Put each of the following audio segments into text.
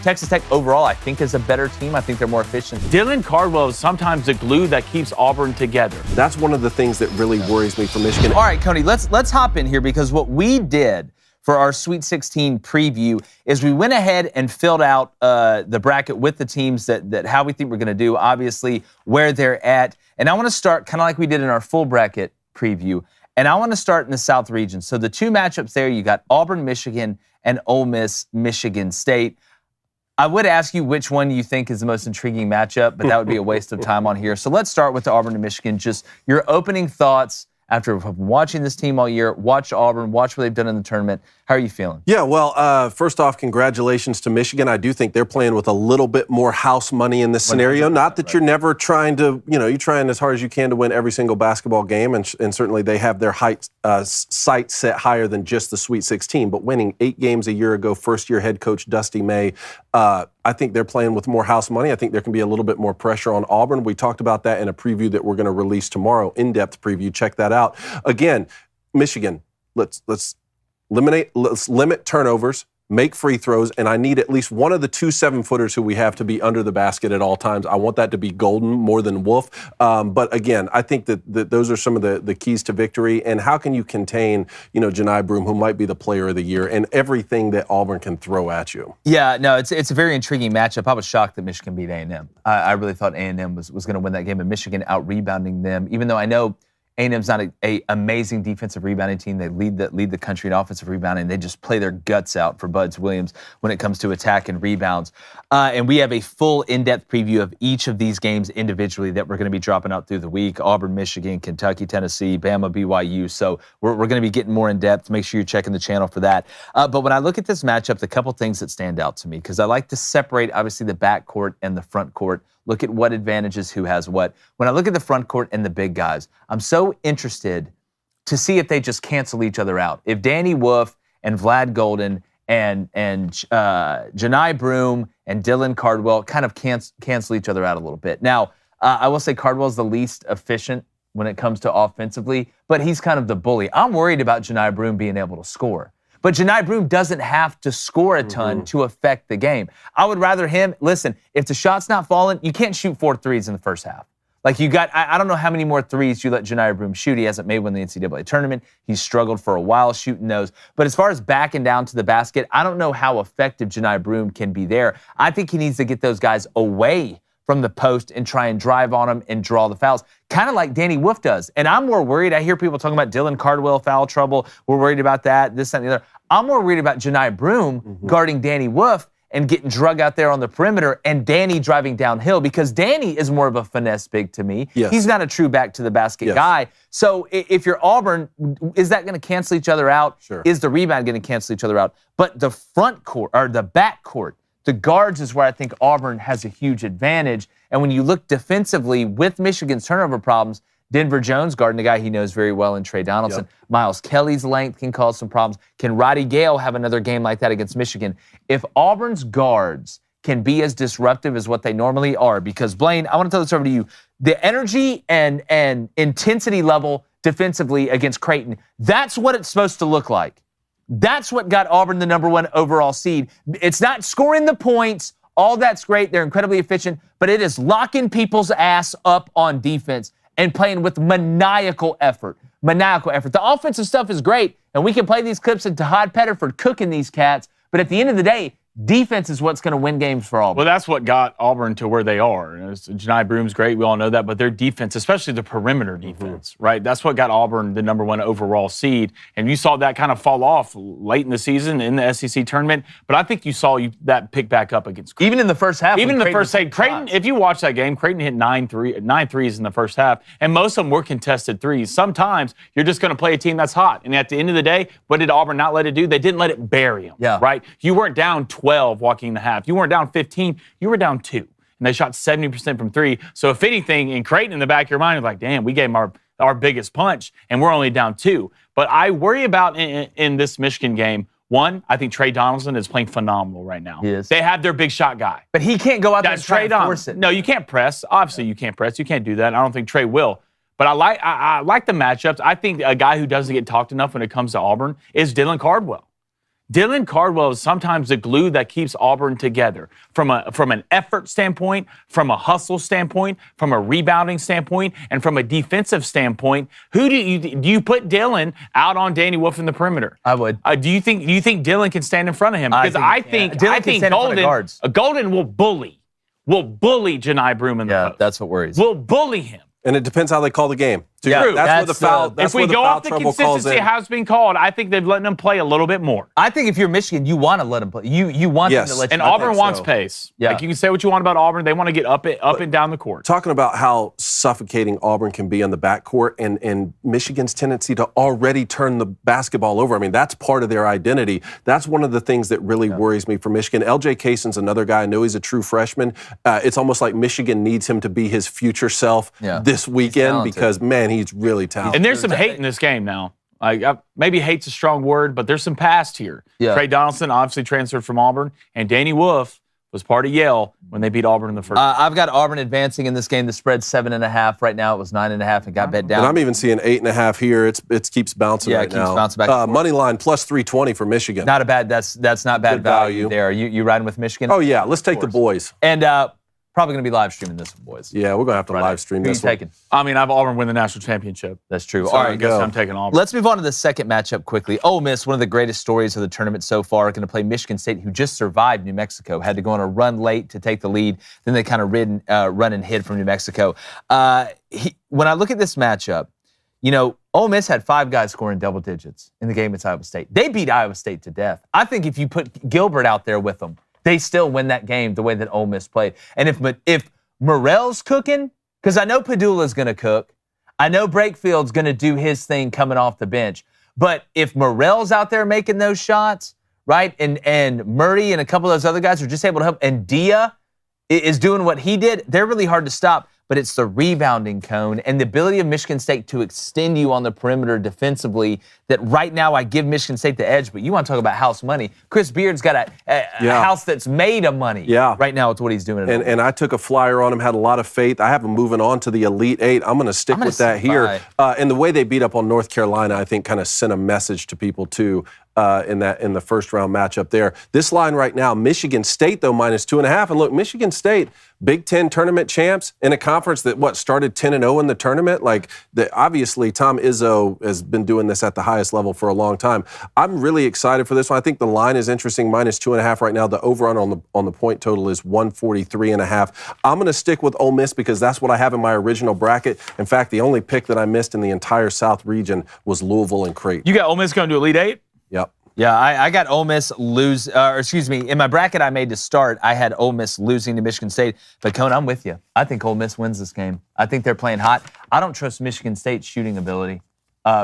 Texas Tech overall, I think, is a better team. I think they're more efficient. Dylan Cardwell is sometimes the glue that keeps Auburn together. That's one of the things that really worries me for Michigan. All right, Coney, let's hop in here, because what we did for our Sweet 16 preview is we went ahead and filled out the bracket with the teams that how we think we're going to do, obviously where they're at. And I want to start kind of like we did in our full bracket preview. And I want to start in the South region. So the two matchups there, you got Auburn, Michigan, and Ole Miss, Michigan State. I would ask you which one you think is the most intriguing matchup, but that would be a waste of time on here. So let's start with the Auburn and Michigan. Just your opening thoughts after watching this team all year, watch Auburn, watch what they've done in the tournament. How are you feeling? Yeah, well, first off, congratulations to Michigan. I do think they're playing with a little bit more house money in this scenario. Not that you're never trying to, you're trying as hard as you can to win every single basketball game, and certainly they have their sights set higher than just the Sweet 16. But winning 8 games a year ago, first-year head coach Dusty May, I think they're playing with more house money. I think there can be a little bit more pressure on Auburn. We talked about that in a preview that we're going to release tomorrow, in-depth preview. Check that out. Again, Michigan, let's limit turnovers, make free throws, and I need at least one of the 2 7-footers who we have to be under the basket at all times. I want that to be Golden more than Wolf. But again, I think that those are some of the keys to victory. And how can you contain, Janai Broome, who might be the player of the year, and everything that Auburn can throw at you? Yeah, no, it's a very intriguing matchup. I was shocked that Michigan beat A&M. I really thought A&M was going to win that game, and Michigan out-rebounding them, even though I know A&M's not a amazing defensive rebounding team. They lead the country in offensive rebounding. They just play their guts out for Buds Williams when it comes to attack and rebounds. And we have a full in-depth preview of each of these games individually that we're going to be dropping out through the week. Auburn, Michigan, Kentucky, Tennessee, Bama, BYU. So we're going to be getting more in-depth. Make sure you're checking the channel for that. But when I look at this matchup, the couple things that stand out to me, because I like to separate, obviously, the backcourt and the front court. Look at what advantages, who has what. When I look at the front court and the big guys, I'm so interested to see if they just cancel each other out. If Danny Wolf and Vlad Golden and Janai Broome and Dylan Cardwell kind of cancel each other out a little bit. Now, I will say Cardwell's the least efficient when it comes to offensively, but he's kind of the bully. I'm worried about Janai Broome being able to score. But Janai Broome doesn't have to score a ton to affect the game. I would rather him, listen, if the shot's not falling, you can't shoot 4 threes in the first half. Like I don't know how many more threes you let Janai Broome shoot. He hasn't made one in the NCAA tournament. He's struggled for a while shooting those. But as far as backing down to the basket, I don't know how effective Janai Broome can be there. I think he needs to get those guys away from the post and try and drive on them and draw the fouls, kind of like Danny Wolf does. And I'm more worried. I hear people talking about Dylan Cardwell foul trouble. We're worried about that, this, that, and the other. I'm more worried about Janai Broome guarding Danny Wolf and getting drug out there on the perimeter and Danny driving downhill, because Danny is more of a finesse big to me. Yes. He's not a true back-to-the-basket guy. So if you're Auburn, is that going to cancel each other out? Sure. Is the rebound going to cancel each other out? But the front court, or the back court, the guards is where I think Auburn has a huge advantage. And when you look defensively with Michigan's turnover problems, Denver Jones guarding a guy he knows very well in Trey Donaldson. Yep. Miles Kelly's length can cause some problems. Can Roddy Gale have another game like that against Michigan? If Auburn's guards can be as disruptive as what they normally are, because Blaine, I want to throw this over to you. The energy and intensity level defensively against Creighton, that's what it's supposed to look like. That's what got Auburn the #1 overall seed. It's not scoring the points. All that's great. They're incredibly efficient, but it is locking people's ass up on defense and playing with maniacal effort. Maniacal effort. The offensive stuff is great, and we can play these clips into Todd Pettiford cooking these cats, but at the end of the day, defense is what's going to win games for Auburn. Well, that's what got Auburn to where they are. Janai Broome's great. We all know that. But their defense, especially the perimeter defense, right? That's what got Auburn the #1 overall seed. And you saw that kind of fall off late in the season in the SEC tournament. But I think you saw that pick back up against Creighton. Even in the first half. Even in the first half. Creighton, if you watch that game, Creighton hit 9 threes in the first half. And most of them were contested threes. Sometimes you're just going to play a team that's hot. And at the end of the day, what did Auburn not let it do? They didn't let it bury them, right? You weren't down 12 walking the half. You weren't down 15. You were down 2. And they shot 70% from 3. So if anything, in Creighton, in the back of your mind, you're like, damn, we gave them our biggest punch, and we're only down 2. But I worry about in this Michigan game, one, I think Trey Donaldson is playing phenomenal right now. He is. They have their big shot guy. But he can't go out there and try and force it. No, you can't press. Obviously, you can't press. You can't do that. I don't think Trey will. But I like the matchups. I think a guy who doesn't get talked enough when it comes to Auburn is Dylan Cardwell. Dylan Cardwell is sometimes the glue that keeps Auburn together from an effort standpoint, from a hustle standpoint, from a rebounding standpoint, and from a defensive standpoint. Who do you put Dylan out on Danny Wolf in the perimeter? I would. Do you think Dylan can stand in front of him? Because I think Golden will bully Janai Broome in the post. That's what worries. Will bully him. And it depends how they call the game. Yeah, that's where the foul. If we go off the consistency of how it's being called, I think they've let them play a little bit more. I think if you're Michigan, you want to let them play. You want them to let you. And Auburn wants pace. Yeah. Like you can say what you want about Auburn, they want to get up and down the court. Talking about how suffocating Auburn can be on the backcourt and Michigan's tendency to already turn the basketball over. I mean, that's part of their identity. That's one of the things that really worries me for Michigan. LJ Cason's another guy. I know he's a true freshman. It's almost like Michigan needs him to be his future self this weekend because, man, he's really talented. And there's some hate in this game now. Maybe hate's a strong word, but there's some past here. Yeah. Trey Donaldson obviously transferred from Auburn, and Danny Wolf was part of Yale when they beat Auburn in the first. I've got Auburn advancing in this game. The spread's 7.5. Right now it was 9.5 and got bet down. And I'm even seeing 8.5 here. It keeps bouncing right now. Yeah, it keeps bouncing back. Money line plus 320 for Michigan. Not a bad. That's not bad value there. You riding with Michigan? Oh yeah, let's take the boys. And probably going to be live streaming this, boys. Yeah, we're going to have to live stream this one. Taking? I mean, I have Auburn win the national championship. That's true. So all right, I guess I'm taking Auburn. Let's move on to the second matchup quickly. Ole Miss, one of the greatest stories of the tournament so far, going to play Michigan State, who just survived New Mexico. Had to go on a run late to take the lead. Then they kind of run and hid from New Mexico. When I look at this matchup, Ole Miss had 5 guys scoring double digits in the game against Iowa State. They beat Iowa State to death. I think if you put Gilbert out there with them, they still win that game the way that Ole Miss played. And if Morrell's cooking, because I know Padula's going to cook. I know Breakfield's going to do his thing coming off the bench. But if Morrell's out there making those shots, right, and Murray and a couple of those other guys are just able to help, and Dia is doing what he did, they're really hard to stop. But it's the rebounding cone and the ability of Michigan State to extend you on the perimeter defensively that right now I give Michigan State the edge. But you want to talk about house money. Chris Beard's got a house that's made of money right now with what he's doing. And I took a flyer on him, had a lot of faith. I have him moving on to the Elite Eight. I'm going to stick with that here. And the way they beat up on North Carolina, I think, kind of sent a message to people, too. In the first round matchup there. This line right now, Michigan State, though, minus 2.5. And look, Michigan State, Big Ten tournament champs in a conference that, started 10-0 in the tournament? Obviously, Tom Izzo has been doing this at the highest level for a long time. I'm really excited for this one. I think the line is interesting, minus 2.5 right now. The over-under on the point total is 143.5. I'm going to stick with Ole Miss because that's what I have in my original bracket. In fact, the only pick that I missed in the entire South region was Louisville and Creighton. You got Ole Miss going to Elite Eight? Yep. Yeah, I got Ole Miss in my bracket I made to start, I had Ole Miss losing to Michigan State. But, Cone, I'm with you. I think Ole Miss wins this game. I think they're playing hot. I don't trust Michigan State's shooting ability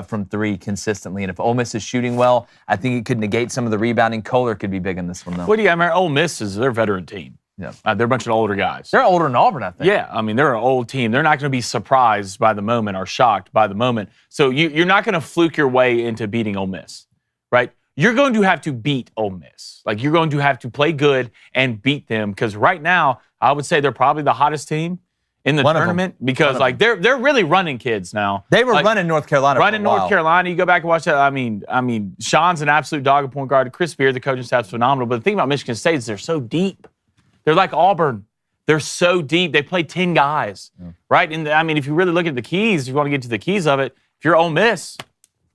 from 3 consistently. And if Ole Miss is shooting well, I think it could negate some of the rebounding. Kohler could be big in this one, though. What do you got? Ole Miss is their veteran team. Yeah. They're a bunch of older guys. They're older than Auburn, I think. Yeah, I mean, they're an old team. They're not going to be surprised by the moment or shocked by the moment. So you're not going to fluke your way into beating Ole Miss, right? You're going to have to beat Ole Miss. You're going to have to play good and beat them because right now, I would say they're probably the hottest team in the tournament because, they're really running kids now. They were running North Carolina Running North Carolina. You go back and watch that. I mean, Sean's an absolute dog at point guard. Chris Beard, the coaching staff's phenomenal. But the thing about Michigan State is they're so deep. They're like Auburn. They're so deep. They play 10 guys, right? And, if you really look at the keys, if you want to get to the keys of it, if you're Ole Miss,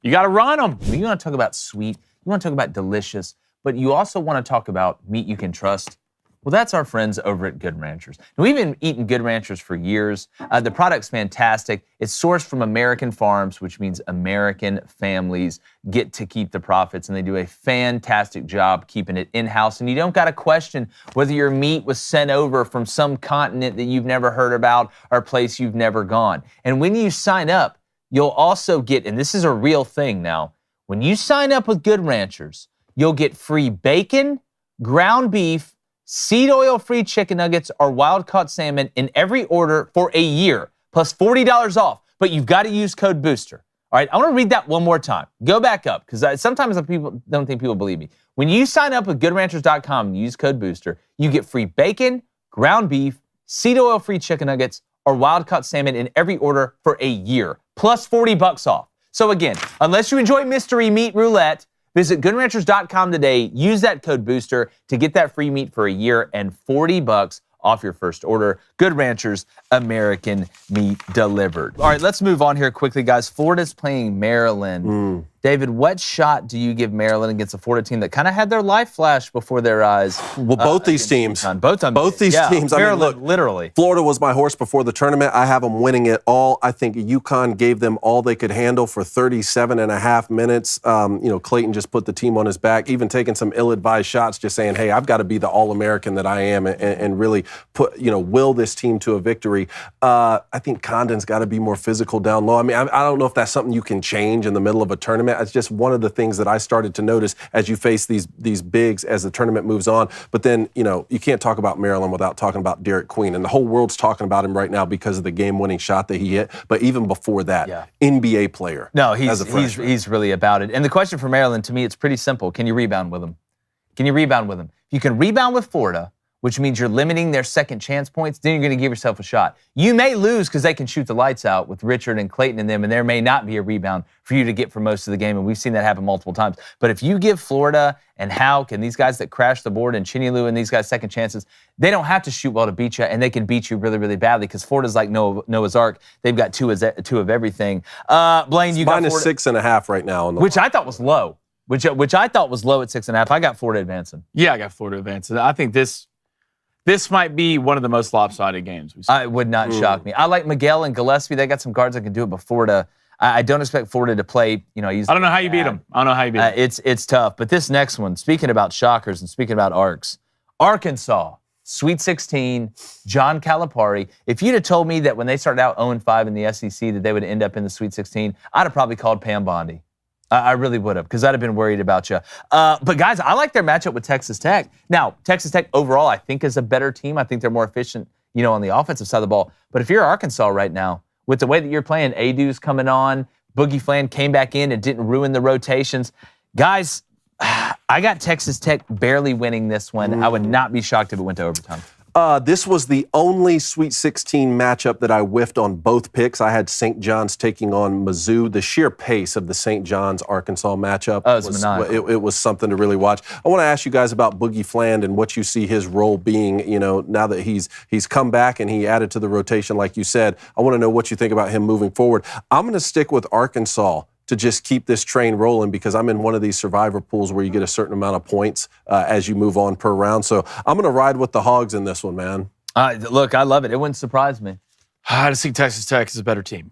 you got to run them. You want to talk about sweet. You want to talk about delicious, but you also want to talk about meat you can trust. Well, that's our friends over at Good Ranchers. Now, we've been eating Good Ranchers for years. The product's fantastic. It's sourced from American farms, which means American families get to keep the profits, and they do a fantastic job keeping it in-house. And you don't got to question whether your meat was sent over from some continent that you've never heard about or a place you've never gone. And when you sign up, you'll also get, and this is a real thing now, when you sign up with Good Ranchers, you'll get free bacon, ground beef, seed oil-free chicken nuggets, or wild-caught salmon in every order for a year, plus $40 off. But you've got to use code BOOSTER. All right, I want to read that one more time. Go back up, because sometimes people don't think people believe me. When you sign up with GoodRanchers.com and use code BOOSTER, you get free bacon, ground beef, seed oil-free chicken nuggets, or wild-caught salmon in every order for a year, plus $40 off. So again, unless you enjoy mystery meat roulette, Visit GoodRanchers.com today. Use that code BOOSTER to get that free meat for a year and $40 off your first order. Good Ranchers, American meat delivered. All right, let's move on here quickly, guys. Florida's playing Maryland. David, what shot do you give Maryland against a Florida team that kind of had their life flash before their eyes? Well, both these teams. Both these teams. Maryland, I mean, look, literally. Florida was my horse before the tournament. I have them winning it all. I think UConn gave them all they could handle for 37 and a half minutes. Clayton just put the team on his back, even taking some ill-advised shots, just saying, hey, I've got to be the All-American that I am and really will this team to a victory. I think Condon's got to be more physical down low. I mean, I don't know if that's something you can change in the middle of a tournament. It's just one of the things that I started to notice as you face these bigs as the tournament moves on. But then, you can't talk about Maryland without talking about Derek Queen. And the whole world's talking about him right now because of the game-winning shot that he hit. But even before that, NBA player. No, he's really about it. And the question for Maryland, to me, it's pretty simple. Can you rebound with him? If you can rebound with Florida, which means you're limiting their second chance points, then you're going to give yourself a shot. You may lose because they can shoot the lights out with Richard and Clayton and them, and there may not be a rebound for you to get for most of the game, and we've seen that happen multiple times. But if you give Florida and Houck and these guys that crash the board and Chinelu and these guys second chances, they don't have to shoot well to beat you, and they can beat you really, really badly because Florida's like Noah's Ark. They've got two of everything. Blaine, you got minus 6.5 right now. Which I thought was low. Which I thought was low at 6.5. I got Florida advancing. Yeah, I got Florida advancing. I think this might be one of the most lopsided games we've seen. It would not shock me. I like Miguel and Gillespie. They got some guards that can do it, but Florida, I don't expect Florida to play. I don't know how you beat them. It's tough. But this next one, speaking about shockers and speaking about arcs, Arkansas, Sweet 16, John Calipari. If you'd have told me that when they started out 0-5 in the SEC that they would end up in the Sweet 16, I'd have probably called Pam Bondi. I really would have, because I'd have been worried about you. But, guys, I like their matchup with Texas Tech. Now, Texas Tech overall, I think, is a better team. I think they're more efficient, on the offensive side of the ball. But if you're Arkansas right now, with the way that you're playing, Adu's coming on, Boogie Flan came back in and didn't ruin the rotations. Guys, I got Texas Tech barely winning this one. I would not be shocked if it went to overtime. This was the only Sweet 16 matchup that I whiffed on both picks. I had St. John's taking on Mizzou. The sheer pace of the St. John's-Arkansas matchup it was something to really watch. I want to ask you guys about Boogie Fland and what you see his role being, now that he's come back and he added to the rotation like you said. I want to know what you think about him moving forward. I'm going to stick with Arkansas to just keep this train rolling because I'm in one of these survivor pools where you get a certain amount of points as you move on per round. So I'm going to ride with the Hogs in this one, man. Look, I love it. It wouldn't surprise me. I just think Texas Tech is a better team.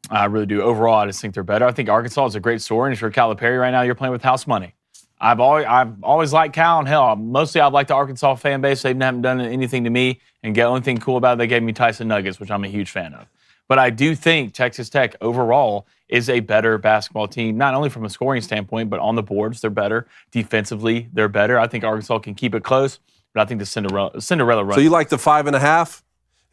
I really do. Overall, I just think they're better. I think Arkansas is a great story, and if you're Calipari right now, you're playing with house money. I've always liked Cal, and hell, mostly I've liked the Arkansas fan base. They haven't done anything to me, and the only thing cool about it, they gave me Tyson Nuggets, which I'm a huge fan of. But I do think Texas Tech overall is a better basketball team, not only from a scoring standpoint, but on the boards, they're better. Defensively, they're better. I think Arkansas can keep it close, but I think the Cinderella run. So you like the 5.5?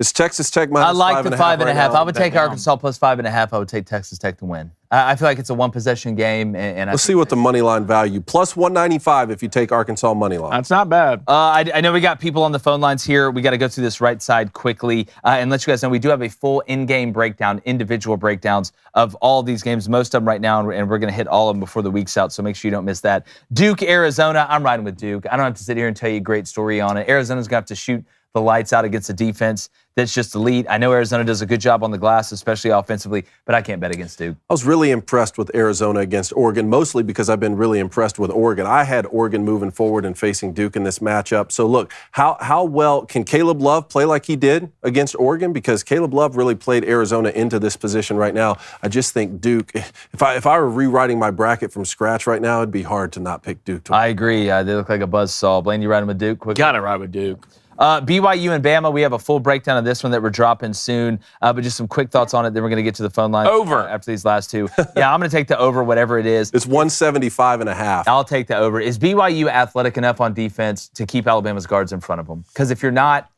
Is Texas Tech minus 5.5? I like the 5.5. Right now? I would take Arkansas plus 5.5. I would take Texas Tech to win. I feel like it's a one-possession game. And let's see what the money line value. Plus 195 if you take Arkansas money line. That's not bad. I know we got people on the phone lines here. We got to go through this right side quickly and let you guys know we do have a full in-game breakdown, individual breakdowns of all of these games, most of them right now, and we're going to hit all of them before the week's out, so make sure you don't miss that. Duke, Arizona. I'm riding with Duke. I don't have to sit here and tell you a great story on it. Arizona's going to have to shoot the lights out against a defense that's just elite. I know Arizona does a good job on the glass, especially offensively, but I can't bet against Duke. I was really impressed with Arizona against Oregon, mostly because I've been really impressed with Oregon. I had Oregon moving forward and facing Duke in this matchup. So look, how well can Caleb Love play like he did against Oregon? Because Caleb Love really played Arizona into this position right now. I just think Duke, if I were rewriting my bracket from scratch right now, it'd be hard to not pick Duke. I agree. They look like a buzzsaw. Blaine, you riding with Duke? Quickly? Gotta ride with Duke. BYU and Bama, we have a full breakdown of this one that we're dropping soon, but just some quick thoughts on it, then we're going to get to the phone line. Over. After these last two. Yeah, I'm going to take the over, whatever it is. It's 175.5. I'll take the over. Is BYU athletic enough on defense to keep Alabama's guards in front of them? Because if you're not,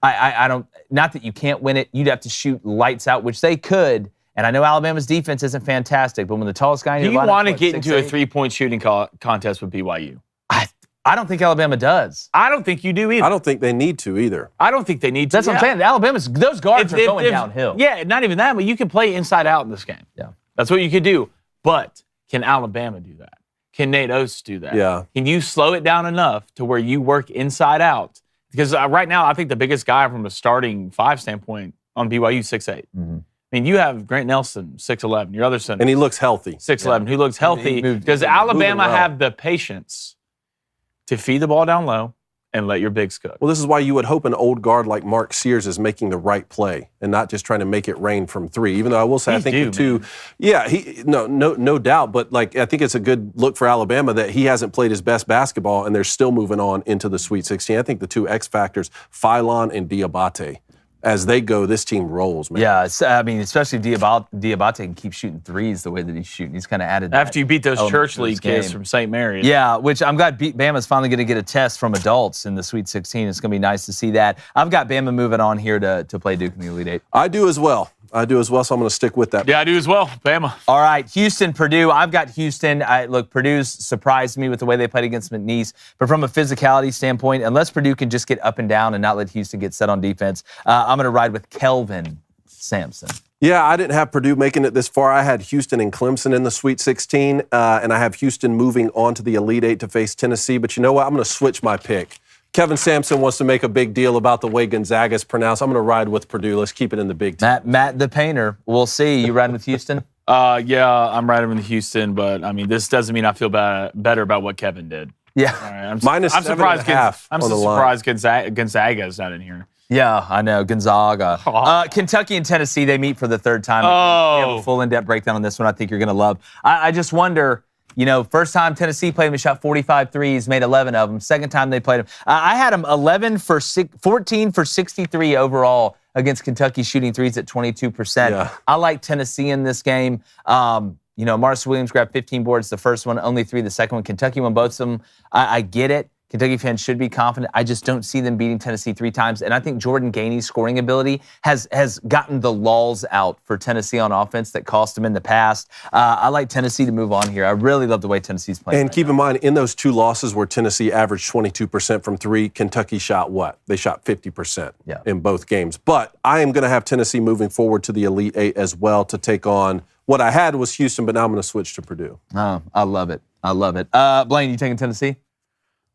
I don't, not that you can't win it, you'd have to shoot lights out, which they could. And I know Alabama's defense isn't fantastic, but when the tallest guy in your lineup, do you want to get into a three-point shooting contest with BYU? I don't think Alabama does. I don't think you do either. I don't think they need to either. I don't think they need to. That's what I'm saying. Alabama's, those guards are going downhill. Yeah, not even that, but you can play inside out in this game. Yeah. That's what you could do. But Can Alabama do that? Can Nate Oates do that? Yeah. Can you slow it down enough to where you work inside out? Because right now, I think the biggest guy from a starting five standpoint on BYU, 6'8". Mm-hmm. I mean, you have Grant Nelson, 6'11", your other center. And he looks healthy. 6'11", who looks healthy. Does Alabama have the patience to feed the ball down low and let your bigs cook? Well, this is why you would hope an old guard like Mark Sears is making the right play and not just trying to make it rain from three. Even though I will say, I think the two, no doubt. But like, I think it's a good look for Alabama that he hasn't played his best basketball and they're still moving on into the Sweet 16. I think the two X factors, Philon and Diabate. As they go, this team rolls, man. Yeah, I mean, especially Diabate can keep shooting threes the way that he's shooting. He's kind of added that. After you beat those Church League kids from St. Mary's. Yeah, which I'm glad Bama's finally going to get a test from adults in the Sweet 16. It's going to be nice to see that. I've got Bama moving on here to play Duke in the Elite Eight. I do as well, so I'm going to stick with that. Yeah, I do as well, Bama. All right, Houston, Purdue. I've got Houston. Look, Purdue's surprised me with the way they played against McNeese, but from a physicality standpoint, unless Purdue can just get up and down and not let Houston get set on defense, I'm going to ride with Kelvin Sampson. Yeah, I didn't have Purdue making it this far. I had Houston and Clemson in the Sweet 16, and I have Houston moving on to the Elite Eight to face Tennessee. But you know what? I'm going to switch my pick. Kevin Sampson wants to make a big deal about the way Gonzaga is pronounced. I'm going to ride with Purdue. Let's keep it in the Big Ten. Matt the Painter. We'll see. You riding with Houston? Yeah, I'm riding with Houston, but I mean, this doesn't mean I feel better about what Kevin did. Yeah. All right, Minus I'm surprised. I'm on the surprised Gonzaga is not in here. Yeah, I know. Gonzaga. Kentucky and Tennessee, they meet for the third time. We have a full in-depth breakdown on this one I think you're going to love. I just wonder, first time Tennessee played him, he shot 45 threes, made 11 of them. Second time they played him, I had him 14 for 63 overall against Kentucky, shooting threes at 22%. Yeah. I like Tennessee in this game. Marcus Williams grabbed 15 boards the first one, only 3 the second one. Kentucky won both of them. I get it. Kentucky fans should be confident. I just don't see them beating Tennessee 3 times. And I think Jordan Gainey's scoring ability has gotten the lulls out for Tennessee on offense that cost them in the past. I like Tennessee to move on here. I really love the way Tennessee's playing. And keep in mind, in those 2 losses where Tennessee averaged 22% from 3, Kentucky shot what? They shot 50% in both games. But I am going to have Tennessee moving forward to the Elite Eight as well to take on what I had was Houston, but now I'm going to switch to Purdue. Oh, I love it. I love it. Blaine, you taking Tennessee?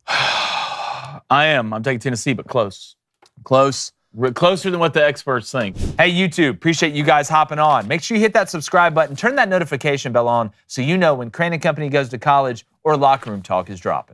I am. I'm taking Tennessee, but close. Close. Closer than what the experts think. Hey, YouTube, appreciate you guys hopping on. Make sure you hit that subscribe button, turn that notification bell on so you know when Crain and Company goes to college or locker room talk is dropping.